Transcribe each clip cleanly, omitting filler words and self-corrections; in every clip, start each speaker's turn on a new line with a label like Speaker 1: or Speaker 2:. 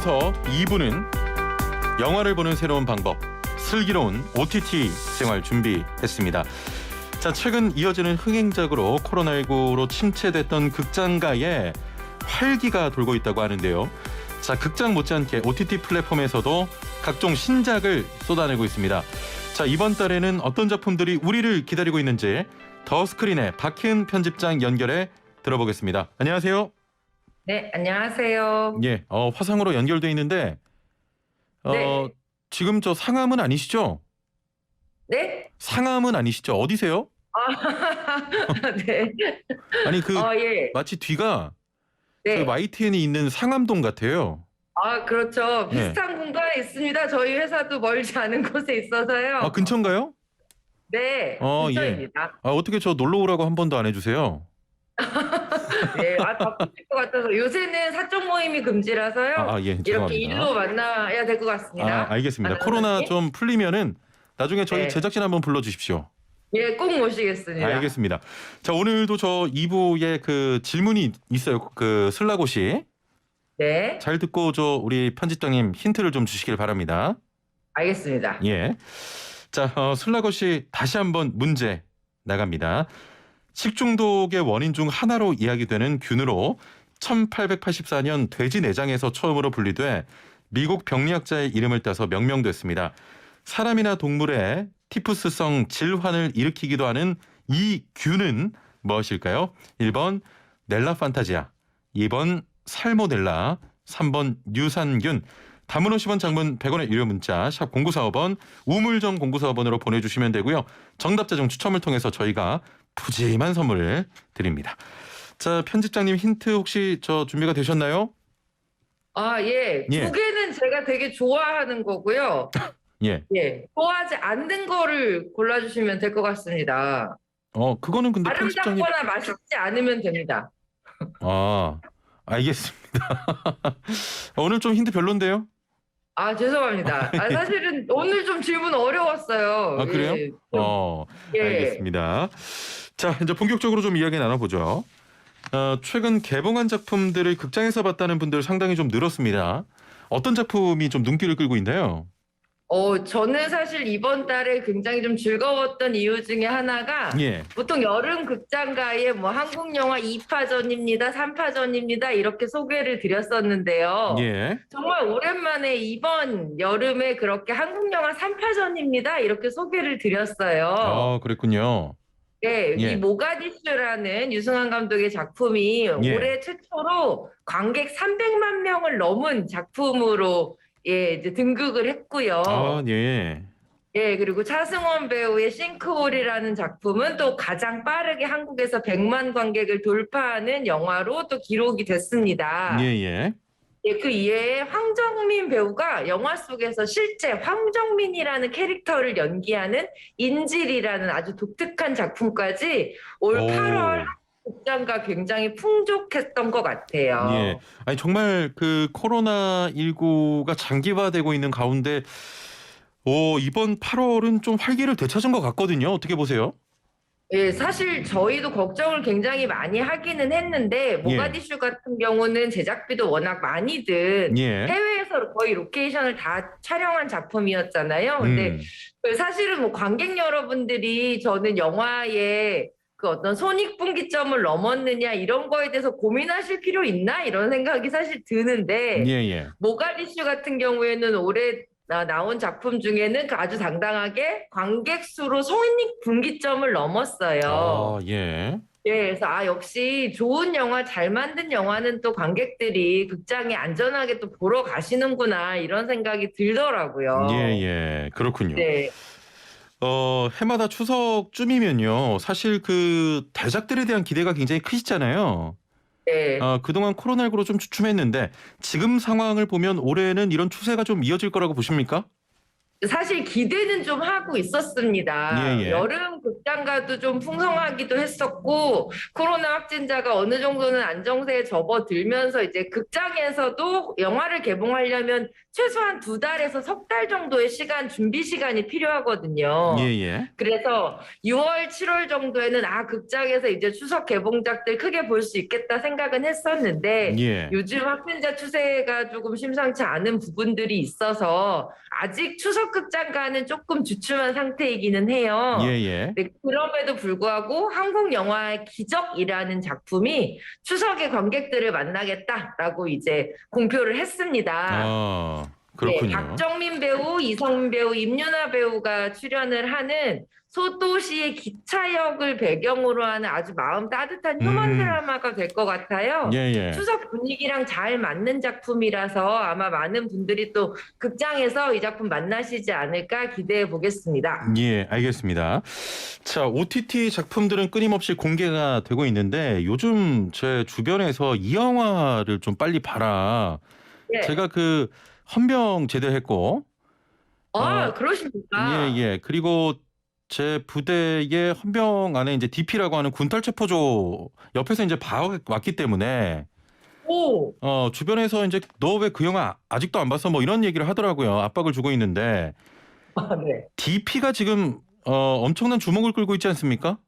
Speaker 1: 이어서 2부는 영화를 보는 새로운 방법, 슬기로운 OTT 생활 준비했습니다. 자, 최근 이어지는 흥행작으로 코로나19로 침체됐던 극장가에 활기가 돌고 있다고 하는데요. 자, 극장 못지않게 OTT 플랫폼에서도 각종 신작을 쏟아내고 있습니다. 자, 이번 달에는 어떤 작품들이 우리를 기다리고 있는지 더 스크린의 박희은 편집장 연결해 들어보겠습니다. 안녕하세요.
Speaker 2: 네, 안녕하세요.
Speaker 1: 예, 화상으로 연결돼 있는데
Speaker 2: 네.
Speaker 1: 지금 저 상암은 아니시죠?
Speaker 2: 네?
Speaker 1: 상암은 아니시죠? 어디세요?
Speaker 2: 네.
Speaker 1: 아니
Speaker 2: 예.
Speaker 1: 마치 뒤가 저희
Speaker 2: 네.
Speaker 1: YTN이 있는 상암동 같아요.
Speaker 2: 그렇죠.
Speaker 1: 네.
Speaker 2: 비슷한 공간에 있습니다. 저희 회사도 멀지 않은 곳에 있어서요.
Speaker 1: 아, 근처인가요?
Speaker 2: 네,
Speaker 1: 예.
Speaker 2: 근처입니다.
Speaker 1: 어떻게 저 놀러 오라고 한 번도 안 해주세요?
Speaker 2: 네, 바쁘실 것 같아서 요새는 사적 모임이 금지라서요.
Speaker 1: 예,
Speaker 2: 이렇게
Speaker 1: 죄송합니다.
Speaker 2: 일로 만나야 될 것 같습니다.
Speaker 1: 알겠습니다. 코로나 좀 풀리면은 나중에 저희
Speaker 2: 네.
Speaker 1: 제작진 한번 불러주십시오.
Speaker 2: 예, 꼭 모시겠습니다.
Speaker 1: 알겠습니다. 자, 오늘도 저 2부에 그 질문이 있어요. 그 슬라고시.
Speaker 2: 네,
Speaker 1: 잘 듣고 우리 편집장님 힌트를 좀 주시길 바랍니다.
Speaker 2: 알겠습니다.
Speaker 1: 예. 자, 슬라고시 다시 한번 문제 나갑니다. 식중독의 원인 중 하나로 이야기되는 균으로 1884년 돼지 내장에서 처음으로 분리돼 미국 병리학자의 이름을 따서 명명됐습니다. 사람이나 동물의 티푸스성 질환을 일으키기도 하는 이 균은 무엇일까요? 1번 넬라판타지아, 2번 살모넬라, 3번 유산균. 단문 50원, 장문 100원의 유료 문자 샵 0945번, 우물정 0945번으로 보내주시면 되고요. 정답자 중 추첨을 통해서 저희가 푸짐한 선물을 드립니다. 자, 편집장님 힌트 혹시 준비가 되셨나요?
Speaker 2: 예.
Speaker 1: 예.
Speaker 2: 두 개는 제가 되게 좋아하는 거고요.
Speaker 1: 예.
Speaker 2: 예. 좋아하지 않는 거를 골라주시면 될 것 같습니다.
Speaker 1: 그거는 근데 편집장님.
Speaker 2: 아름답거나 맛있지 않으면 됩니다.
Speaker 1: 알겠습니다. 오늘 좀 힌트 별론데요?
Speaker 2: 죄송합니다. 사실은 오늘 좀 질문 어려웠어요.
Speaker 1: 그래요?
Speaker 2: 예.
Speaker 1: 알겠습니다. 자, 이제 본격적으로 좀 이야기 나눠보죠. 최근 개봉한 작품들을 극장에서 봤다는 분들 상당히 좀 늘었습니다. 어떤 작품이 좀 눈길을 끌고 있나요?
Speaker 2: 저는 사실 이번 달에 굉장히 좀 즐거웠던 이유 중에 하나가
Speaker 1: 예.
Speaker 2: 보통 여름 극장가에 한국 영화 2파전입니다, 3파전입니다 이렇게 소개를 드렸었는데요.
Speaker 1: 예.
Speaker 2: 정말 오랜만에 이번 여름에 그렇게 한국 영화 3파전입니다 이렇게 소개를 드렸어요.
Speaker 1: 그랬군요.
Speaker 2: 네,
Speaker 1: 예.
Speaker 2: 이 모가디슈라는 유승환 감독의 작품이
Speaker 1: 예.
Speaker 2: 올해 최초로 관객 300만 명을 넘은 작품으로 이제 등극을 했고요.
Speaker 1: 예.
Speaker 2: 예, 그리고 차승원 배우의 싱크홀이라는 작품은 또 가장 빠르게 한국에서 100만 관객을 돌파하는 영화로 또 기록이 됐습니다.
Speaker 1: 예.
Speaker 2: 예, 그 이외에 황정민 배우가 영화 속에서 실제 황정민이라는 캐릭터를 연기하는 인질이라는 아주 독특한 작품까지 올 8월 극장가 굉장히 풍족했던 것 같아요.
Speaker 1: 예. 아니, 정말 그 코로나19가 장기화되고 있는 가운데 이번 8월은 좀 활기를 되찾은 것 같거든요. 어떻게 보세요?
Speaker 2: 예, 사실 저희도 걱정을 굉장히 많이 하기는 했는데 모가디슈 같은 경우는 제작비도 워낙 많이 든 해외에서 거의 로케이션을 다 촬영한 작품이었잖아요. 근데 사실은 관객 여러분들이 저는 영화에 그 어떤 손익분기점을 넘었느냐 이런 거에 대해서 고민하실 필요 있나 이런 생각이 사실 드는데 모가디슈 같은 경우에는 올해 나온 작품 중에는 아주 당당하게 관객 수로 손익분기점을 넘었어요.
Speaker 1: 예.
Speaker 2: 그래서 역시 좋은 영화, 잘 만든 영화는 또 관객들이 극장에 안전하게 또 보러 가시는구나 이런 생각이 들더라고요.
Speaker 1: 예. 그렇군요.
Speaker 2: 네.
Speaker 1: 해마다 추석쯤이면요. 사실 그 대작들에 대한 기대가 굉장히 크시잖아요.
Speaker 2: 네.
Speaker 1: 그동안 코로나19로 좀 주춤했는데 지금 상황을 보면 올해는 이런 추세가 좀 이어질 거라고 보십니까?
Speaker 2: 사실 기대는 좀 하고 있었습니다.
Speaker 1: 예, 예.
Speaker 2: 여름 극장가도 좀 풍성하기도 했었고 코로나 확진자가 어느 정도는 안정세에 접어들면서 이제 극장에서도 영화를 개봉하려면 최소한 2달에서 3달 정도의 준비 시간이 필요하거든요.
Speaker 1: 예, 예.
Speaker 2: 그래서 6월, 7월 정도에는 극장에서 이제 추석 개봉작들 크게 볼 수 있겠다 생각은 했었는데
Speaker 1: 예.
Speaker 2: 요즘 확진자 추세가 조금 심상치 않은 부분들이 있어서 아직 추석 극장가는 조금 주춤한 상태이기는 해요.
Speaker 1: 예, 예.
Speaker 2: 네, 그럼에도 불구하고 한국 영화의 기적이라는 작품이 추석에 관객들을 만나겠다라고 이제 공표를 했습니다.
Speaker 1: 그렇군요.
Speaker 2: 네, 박정민 배우, 이성민 배우, 임윤아 배우가 출연을 하는 소도시의 기차역을 배경으로 하는 아주 마음 따뜻한 휴먼 드라마가 될 것 같아요.
Speaker 1: 예, 예.
Speaker 2: 추석 분위기랑 잘 맞는 작품이라서 아마 많은 분들이 또 극장에서 이 작품 만나시지 않을까 기대해 보겠습니다.
Speaker 1: 예, 알겠습니다. 자, OTT 작품들은 끊임없이 공개가 되고 있는데 요즘 제 주변에서 이 영화를 좀 빨리 봐라.
Speaker 2: 예.
Speaker 1: 제가 그 헌병 제대했고
Speaker 2: 그러십니까?
Speaker 1: 예, 예. 그리고 제 부대의 헌병 안에 이제 DP라고 하는 군탈체포조 옆에서 이제 봐왔기 때문에 주변에서 이제 너 왜 그 영화 아직도 안 봤어? 뭐 이런 얘기를 하더라고요. 압박을 주고 있는데
Speaker 2: 네.
Speaker 1: DP가 지금 엄청난 주목을 끌고 있지 않습니까?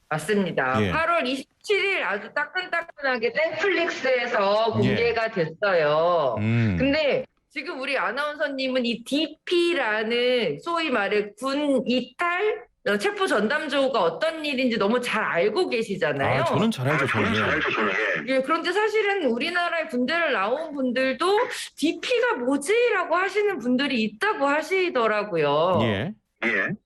Speaker 2: 맞습니다.
Speaker 1: 예.
Speaker 2: 8월 27일 아주 따끈따끈하게 넷플릭스에서 공개가 됐어요. 근데 지금 우리 아나운서님은 이 DP라는 소위 말해 군 이탈 체포 전담조가 어떤 일인지 너무 잘 알고 계시잖아요.
Speaker 1: 저는 잘 알죠.
Speaker 2: 예, 그런데 사실은 우리나라의 군대를 나온 분들도 DP가 뭐지라고 하시는 분들이 있다고 하시더라고요.
Speaker 1: 예.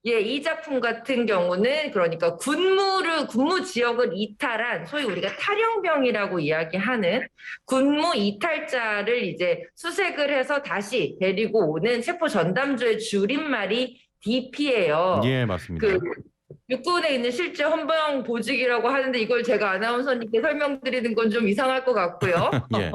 Speaker 2: 예, 이 작품 같은 경우는 그러니까 군무 지역을 이탈한 소위 우리가 탈영병이라고 이야기하는 군무 이탈자를 이제 수색을 해서 다시 데리고 오는 체포 전담조의 줄임말이 DP예요.
Speaker 1: 예, 맞습니다.
Speaker 2: 육군에 있는 실제 헌병 보직이라고 하는데 이걸 제가 아나운서님께 설명드리는 건 좀 이상할 것 같고요.
Speaker 1: 예.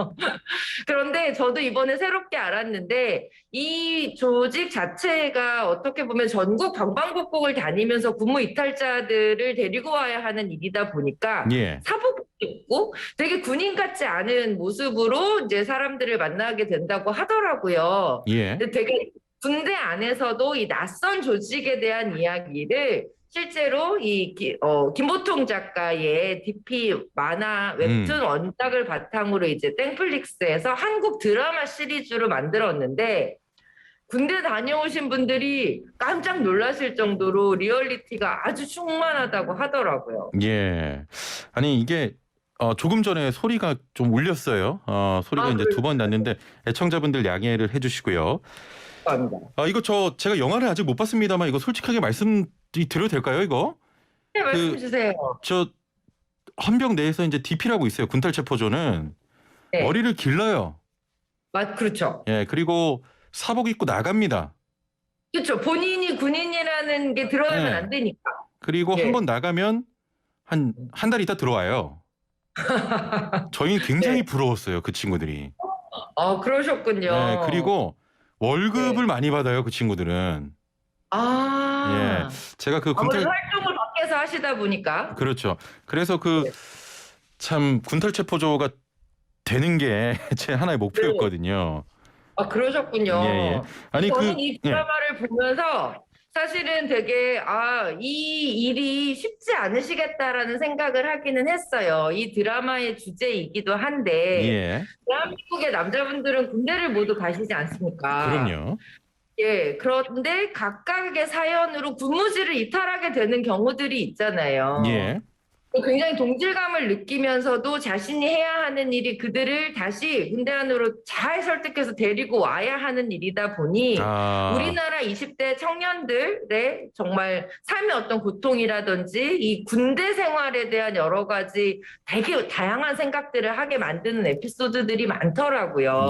Speaker 2: 그런데 저도 이번에 새롭게 알았는데 이 조직 자체가 어떻게 보면 전국 방방곡곡을 다니면서 군무 이탈자들을 데리고 와야 하는 일이다 보니까 사복도 있고 되게 군인 같지 않은 모습으로 이제 사람들을 만나게 된다고 하더라고요. 근데 되게 군대 안에서도 이 낯선 조직에 대한 이야기를 실제로 김보통 작가의 DP 만화 웹툰 원작을 바탕으로 이제 땡플릭스에서 한국 드라마 시리즈로 만들었는데 군대 다녀오신 분들이 깜짝 놀라실 정도로 리얼리티가 아주 충만하다고 하더라고요.
Speaker 1: 예. 아니 이게 조금 전에 소리가 좀 울렸어요. 소리가 이제 2번 났는데 애청자분들 양해를 해주시고요. 이거 제가 영화를 아직 못 봤습니다만 이거 솔직하게 말씀드려도 될까요, 이거?
Speaker 2: 네, 말씀 주세요.
Speaker 1: 헌병 내에서 이제 DP라고 있어요. 군탈체포조는 머리를 길러요.
Speaker 2: 그렇죠.
Speaker 1: 예, 그리고 사복 입고 나갑니다.
Speaker 2: 그렇죠. 본인이 군인이라는 게 드러나면 안 되니까.
Speaker 1: 그리고 한번 나가면 한 달 있다 들어와요. 저희는 굉장히 부러웠어요, 그 친구들이.
Speaker 2: 그러셨군요.
Speaker 1: 네, 그리고 월급을 많이 받아요, 그 친구들은. 예, 제가 그
Speaker 2: 활동을 밖에서 하시다 보니까.
Speaker 1: 그렇죠. 그래서 참 군탈체포조가 되는 게 제 하나의 목표였거든요.
Speaker 2: 그러셨군요.
Speaker 1: 예. 아니
Speaker 2: 저는 이 드라마를 보면서 사실은 되게 이 일이 쉽지 않으시겠다라는 생각을 하기는 했어요. 이 드라마의 주제이기도 한데 대한민국의 남자분들은 군대를 모두 가시지 않습니까?
Speaker 1: 그럼요.
Speaker 2: 예, 그런데 각각의 사연으로 군무지를 이탈하게 되는 경우들이 있잖아요. 굉장히 동질감을 느끼면서도 자신이 해야 하는 일이 그들을 다시 군대 안으로 잘 설득해서 데리고 와야 하는 일이다 보니 우리나라 20대 청년들의 정말 삶의 어떤 고통이라든지 이 군대 생활에 대한 여러 가지 되게 다양한 생각들을 하게 만드는 에피소드들이 많더라고요.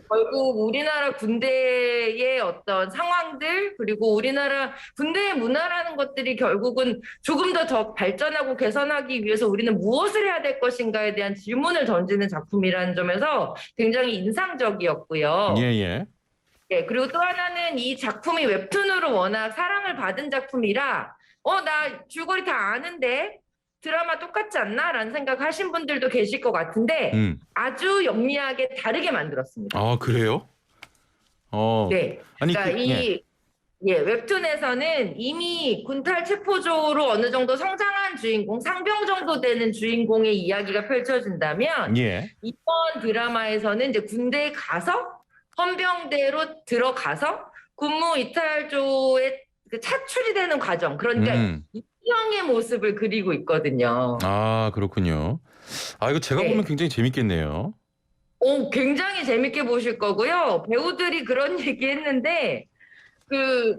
Speaker 2: 결국 우리나라 군대의 어떤 상황들 그리고 우리나라 군대의 문화라는 것들이 결국은 조금 더 발전하고 개선하기 위해서 우리는 무엇을 해야 될 것인가에 대한 질문을 던지는 작품이라는 점에서 굉장히 인상적이었고요. 예, 그리고 또 하나는 이 작품이 웹툰으로 워낙 사랑을 받은 작품이라, 나 줄거리 다 아는데 드라마 똑같지 않나? 라는 생각 하신 분들도 계실 것 같은데, 아주 영리하게 다르게 만들었습니다.
Speaker 1: 아, 그래요?
Speaker 2: 네.
Speaker 1: 아니,
Speaker 2: 그러니까 웹툰에서는 이미 군탈 체포조로 어느 정도 성장한 주인공, 상병 정도 되는 주인공의 이야기가 펼쳐진다면, 이번 드라마에서는 이제 군대에 가서 헌병대로 들어가서 군무 이탈조의 그 차출이 되는 과정, 그러니까 이형의 모습을 그리고 있거든요.
Speaker 1: 아, 그렇군요. 아, 이거 제가 보면 굉장히 재밌겠네요.
Speaker 2: 굉장히 재밌게 보실 거고요. 배우들이 그런 얘기 했는데, 그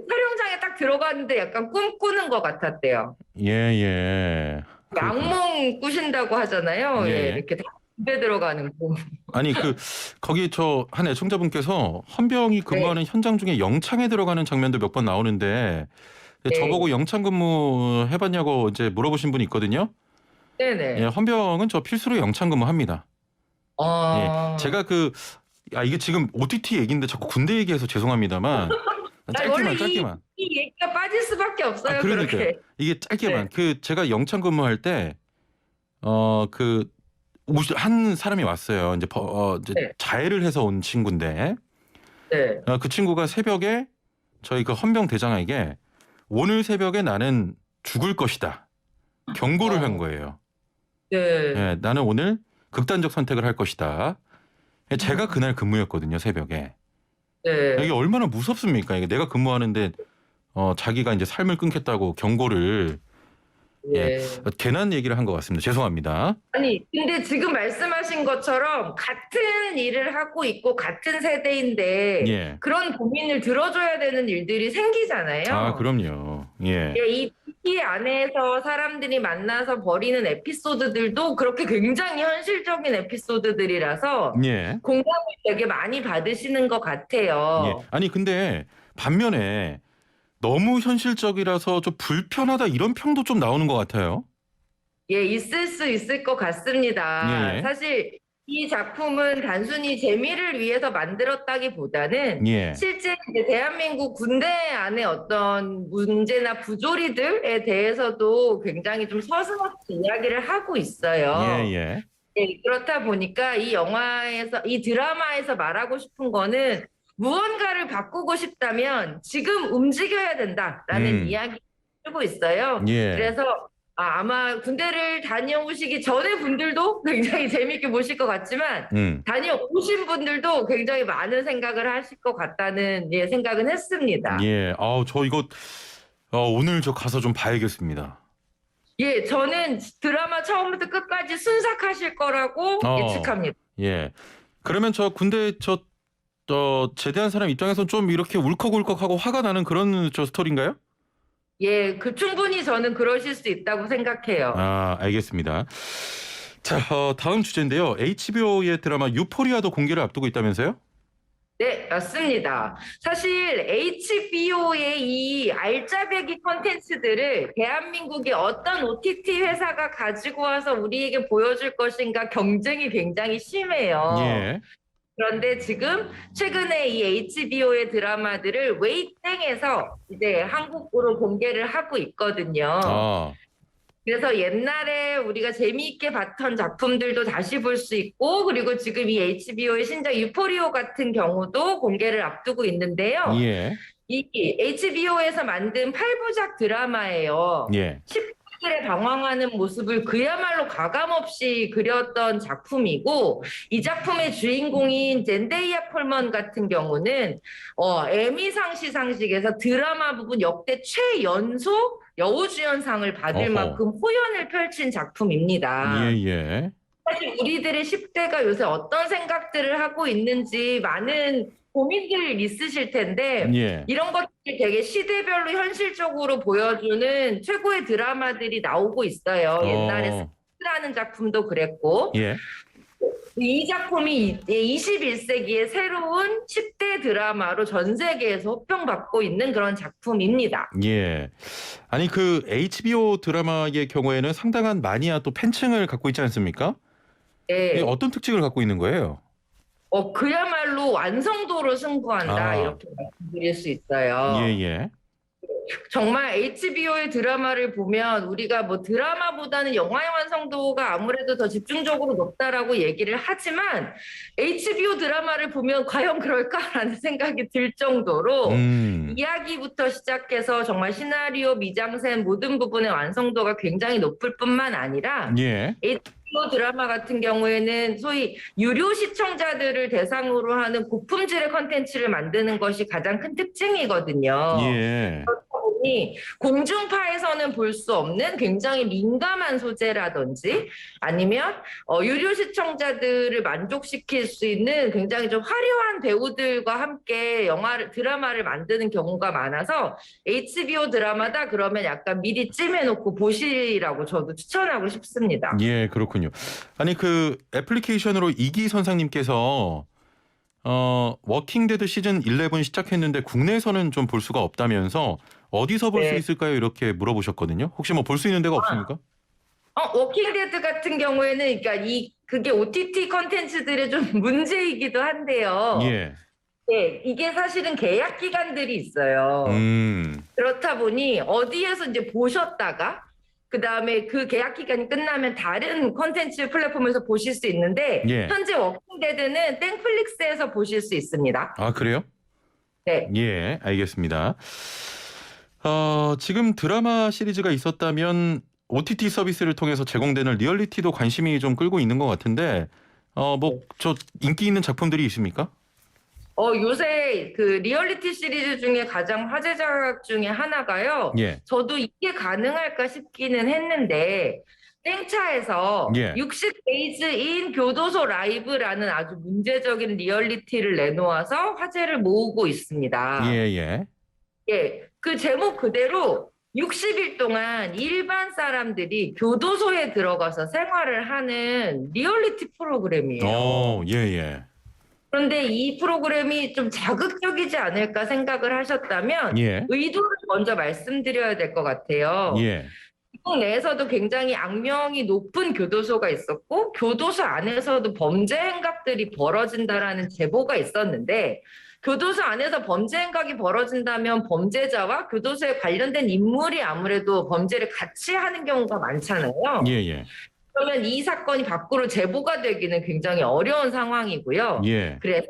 Speaker 2: 촬영장에 딱 들어갔는데 약간 꿈꾸는 것 같았대요.
Speaker 1: 예.
Speaker 2: 악몽 꾸신다고 하잖아요. 이렇게 다 집에 들어가는 꿈.
Speaker 1: 아니, 거기 한 애청자분께서 헌병이 근무하는 현장 중에 영창에 들어가는 장면도 몇 번 나오는데, 저보고 영창 근무 해봤냐고 이제 물어보신 분이 있거든요.
Speaker 2: 네네.
Speaker 1: 예, 헌병은 저 필수로 영창 근무합니다. 제가 이게 지금 OTT 얘기인데 자꾸 군대 얘기해서 죄송합니다만, 짧게만.
Speaker 2: 이 얘기가 빠질 수밖에 없어요.
Speaker 1: 그러니까
Speaker 2: 그렇게.
Speaker 1: 이게 짧게만. 제가 영창 근무할 때, 한 사람이 왔어요. 이제 자해를 해서 온 친구인데, 그 친구가 새벽에 저희 그 헌병 대장에게 오늘 새벽에 나는 죽을 것이다 경고를 한 거예요. 나는 오늘 극단적 선택을 할 것이다. 제가 그날 근무였거든요, 새벽에. 이게 얼마나 무섭습니까? 이게 내가 근무하는데 자기가 이제 삶을 끊겠다고 경고를. 괜한 얘기를 한 것 같습니다. 죄송합니다.
Speaker 2: 아니, 근데 지금 말씀하신 것처럼 같은 일을 하고 있고 같은 세대인데 그런 고민을 들어줘야 되는 일들이 생기잖아요.
Speaker 1: 아, 그럼요.
Speaker 2: 이 TV 안에서 사람들이 만나서 벌이는 에피소드들도 그렇게 굉장히 현실적인 에피소드들이라서 공감을 되게 많이 받으시는 것 같아요.
Speaker 1: 아니, 근데 반면에 너무 현실적이라서 좀 불편하다 이런 평도 좀 나오는 것 같아요.
Speaker 2: 있을 수 있을 것 같습니다. 사실 이 작품은 단순히 재미를 위해서 만들었다기보다는 실제 이제 대한민국 군대 안에 어떤 문제나 부조리들에 대해서도 굉장히 좀 서슴없이 이야기를 하고 있어요. 그렇다 보니까 이 드라마에서 말하고 싶은 거는 무언가를 바꾸고 싶다면 지금 움직여야 된다라는 이야기를 하고 있어요. 그래서 아마 군대를 다녀오시기 전에 분들도 굉장히 재밌게 보실 것 같지만 다녀오신 분들도 굉장히 많은 생각을 하실 것 같다는 생각은 했습니다.
Speaker 1: 저 이거 오늘 저 가서 좀 봐야겠습니다.
Speaker 2: 저는 드라마 처음부터 끝까지 순삭하실 거라고 예측합니다.
Speaker 1: 그러면 저 군대 제대한 사람 입장에서 좀 이렇게 울컥울컥하고 화가 나는 그런 스토리인가요?
Speaker 2: 충분히 저는 그러실 수 있다고 생각해요.
Speaker 1: 알겠습니다. 자, 다음 주제인데요. HBO의 드라마 유포리아도 공개를 앞두고 있다면서요?
Speaker 2: 네, 맞습니다. 사실 HBO의 이 알짜배기 콘텐츠들을 대한민국의 어떤 OTT 회사가 가지고 와서 우리에게 보여줄 것인가 경쟁이 굉장히 심해요. 그런데 지금 최근에 이 HBO의 드라마들을 웨이땡에서 이제 한국으로 공개를 하고 있거든요. 그래서 옛날에 우리가 재미있게 봤던 작품들도 다시 볼 수 있고, 그리고 지금 이 HBO의 신작 유포리오 같은 경우도 공개를 앞두고 있는데요. 이 HBO에서 만든 8부작 드라마예요. 10대들의 방황하는 모습을 그야말로 가감없이 그렸던 작품이고, 이 작품의 주인공인 젠데이아 폴먼 같은 경우는 에미상 시상식에서 드라마 부분 역대 최연소 여우주연상을 받을 만큼 호연을 펼친 작품입니다. 사실 우리들의 10대가 요새 어떤 생각들을 하고 있는지 많은 고민들 있으실 텐데 이런 것들이 되게 시대별로 현실적으로 보여주는 최고의 드라마들이 나오고 있어요. 옛날에 스라는 작품도 그랬고 이 작품이 21세기의 새로운 10대 드라마로 전 세계에서 호평받고 있는 그런 작품입니다.
Speaker 1: 아니 그 HBO 드라마의 경우에는 상당한 마니아 또 팬층을 갖고 있지 않습니까? 어떤 특징을 갖고 있는 거예요?
Speaker 2: 그야말로 완성도로 승부한다,
Speaker 1: 아,
Speaker 2: 이렇게 말씀드릴 수 있어요.
Speaker 1: 예, 예.
Speaker 2: 정말 HBO의 드라마를 보면 우리가 뭐 드라마보다는 영화의 완성도가 아무래도 더 집중적으로 높다라고 얘기를 하지만 HBO 드라마를 보면 과연 그럴까라는 생각이 들 정도로 이야기부터 시작해서 정말 시나리오, 미장센 모든 부분의 완성도가 굉장히 높을 뿐만 아니라
Speaker 1: 예.
Speaker 2: HBO 드라마 같은 경우에는 소위 유료 시청자들을 대상으로 하는 고품질의 컨텐츠를 만드는 것이 가장 큰 특징이거든요.
Speaker 1: 예.
Speaker 2: 공중파에서는 볼 수 없는 굉장히 민감한 소재라든지 아니면 유료 시청자들을 만족시킬 수 있는 굉장히 좀 화려한 배우들과 함께 드라마를 만드는 경우가 많아서 HBO 드라마다 그러면 약간 미리 찜해놓고 보시라고 저도 추천하고 싶습니다.
Speaker 1: 예, 그렇군요. 아니 그 애플리케이션으로 이기 선상님께서 워킹데드 시즌 11 시작했는데 국내에서는 좀 볼 수가 없다면서 어디서 볼 수 있을까요? 이렇게 물어보셨거든요. 혹시 뭐 볼 수 있는 데가 없습니까?
Speaker 2: 워킹데드 같은 경우에는 그러니까 그게 OTT 컨텐츠들의 좀 문제이기도 한데요.
Speaker 1: 예.
Speaker 2: 네, 이게 사실은 계약 기간들이 있어요. 그렇다 보니 어디에서 이제 보셨다가 그다음에 그 계약 기간이 끝나면 다른 컨텐츠 플랫폼에서 보실 수 있는데 현재 워킹데드는 땡플릭스에서 보실 수 있습니다.
Speaker 1: 아, 그래요?
Speaker 2: 네.
Speaker 1: 예, 알겠습니다. 지금 드라마 시리즈가 있었다면 OTT 서비스를 통해서 제공되는 리얼리티도 관심이 좀 끌고 있는 것 같은데 저 인기 있는 작품들이 있습니까?
Speaker 2: 요새 그 리얼리티 시리즈 중에 가장 화제작 중에 하나가요. 저도 이게 가능할까 싶기는 했는데 땡차에서 60데이즈인 교도소 라이브라는 아주 문제적인 리얼리티를 내놓아서 화제를 모으고 있습니다.
Speaker 1: 예.
Speaker 2: 그 제목 그대로 60일 동안 일반 사람들이 교도소에 들어가서 생활을 하는 리얼리티 프로그램이에요.
Speaker 1: 예.
Speaker 2: 그런데 이 프로그램이 좀 자극적이지 않을까 생각을 하셨다면 의도를 먼저 말씀드려야 될 것 같아요. 미국 내에서도 굉장히 악명이 높은 교도소가 있었고 교도소 안에서도 범죄 행각들이 벌어진다라는 제보가 있었는데 교도소 안에서 범죄 행각이 벌어진다면 범죄자와 교도소에 관련된 인물이 아무래도 범죄를 같이 하는 경우가 많잖아요. 그러면 이 사건이 밖으로 제보가 되기는 굉장히 어려운 상황이고요. 그래서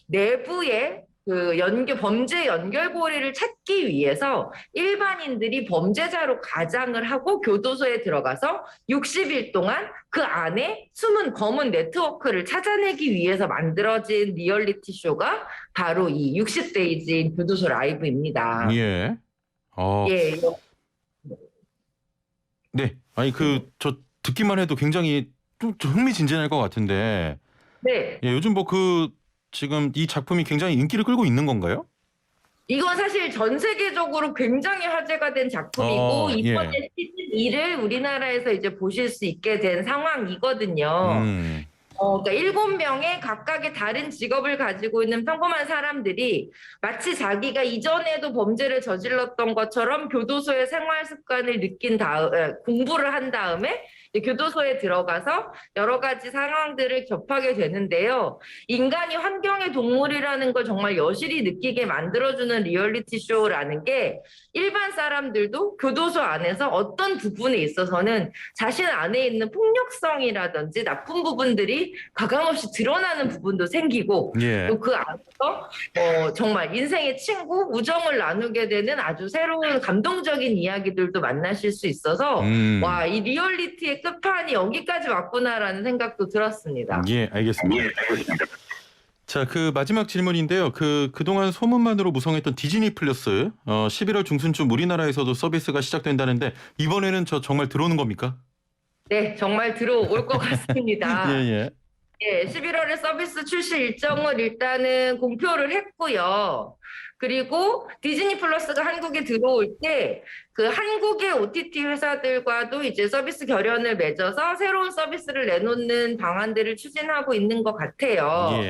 Speaker 2: 내부에 그 범죄 연결고리를 찾기 위해서 일반인들이 범죄자로 가장을 하고 교도소에 들어가서 60일 동안 그 안에 숨은 검은 네트워크를 찾아내기 위해서 만들어진 리얼리티 쇼가 바로 이 60데이즈인 교도소 라이브입니다.
Speaker 1: 네. 아니 저 듣기만 해도 굉장히 좀 흥미진진할 것 같은데. 요즘 지금 이 작품이 굉장히 인기를 끌고 있는 건가요?
Speaker 2: 이건 사실 전 세계적으로 굉장히 화제가 된 작품이고 이번에 시즌 2를 우리나라에서 이제 보실 수 있게 된 상황이거든요. 그러니까 7명의 각각의 다른 직업을 가지고 있는 평범한 사람들이 마치 자기가 이전에도 범죄를 저질렀던 것처럼 교도소의 생활 습관을 공부를 한 다음에 교도소에 들어가서 여러 가지 상황들을 접하게 되는데요. 인간이 환경의 동물이라는 걸 정말 여실히 느끼게 만들어주는 리얼리티 쇼라는 게 일반 사람들도 교도소 안에서 어떤 부분에 있어서는 자신 안에 있는 폭력성이라든지 나쁜 부분들이 가감없이 드러나는 부분도 생기고 또 그 안에서 정말 인생의 친구, 우정을 나누게 되는 아주 새로운 감동적인 이야기들도 만나실 수 있어서 와, 이 리얼리티의 끝판이 여기까지 왔구나라는 생각도 들었습니다.
Speaker 1: 알겠습니다. 자, 그 마지막 질문인데요. 그동안 소문만으로 무성했던 디즈니 플러스 11월 중순쯤 우리나라에서도 서비스가 시작된다는데 이번에는 정말 들어오는 겁니까?
Speaker 2: 네, 정말 들어올 것 같습니다. 11월에 서비스 출시 일정을 일단은 공표를 했고요. 그리고 디즈니 플러스가 한국에 들어올 때 그 한국의 OTT 회사들과도 이제 서비스 결연을 맺어서 새로운 서비스를 내놓는 방안들을 추진하고 있는 것 같아요.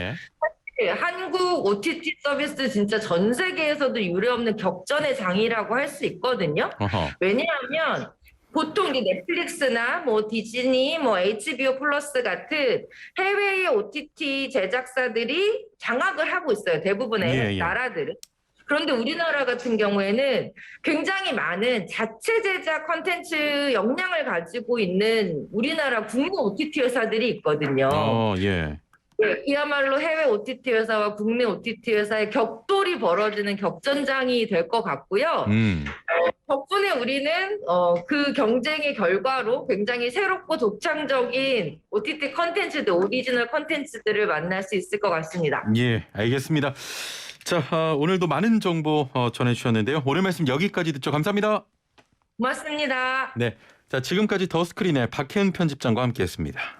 Speaker 2: 한국 OTT 서비스 진짜 전 세계에서도 유례없는 격전의 장이라고 할 수 있거든요. 왜냐하면 보통 이제 넷플릭스나 뭐 디즈니, 뭐 HBO 플러스 같은 해외의 OTT 제작사들이 장악을 하고 있어요. 대부분의
Speaker 1: 예, 예.
Speaker 2: 나라들은. 그런데 우리나라 같은 경우에는 굉장히 많은 자체 제작 콘텐츠 역량을 가지고 있는 우리나라 국내 OTT 회사들이 있거든요.
Speaker 1: 예.
Speaker 2: 네, 그야말로 해외 OTT 회사와 국내 OTT 회사의 격돌이 벌어지는 격전장이 될 것 같고요. 덕분에 우리는 그 경쟁의 결과로 굉장히 새롭고 독창적인 OTT 컨텐츠들, 오리지널 컨텐츠들을 만날 수 있을 것 같습니다.
Speaker 1: 예, 알겠습니다. 자, 오늘도 많은 정보 전해주셨는데요. 오늘 말씀 여기까지 듣죠. 감사합니다.
Speaker 2: 고맙습니다.
Speaker 1: 네, 자 지금까지 더스크린의 박혜은 편집장과 함께했습니다.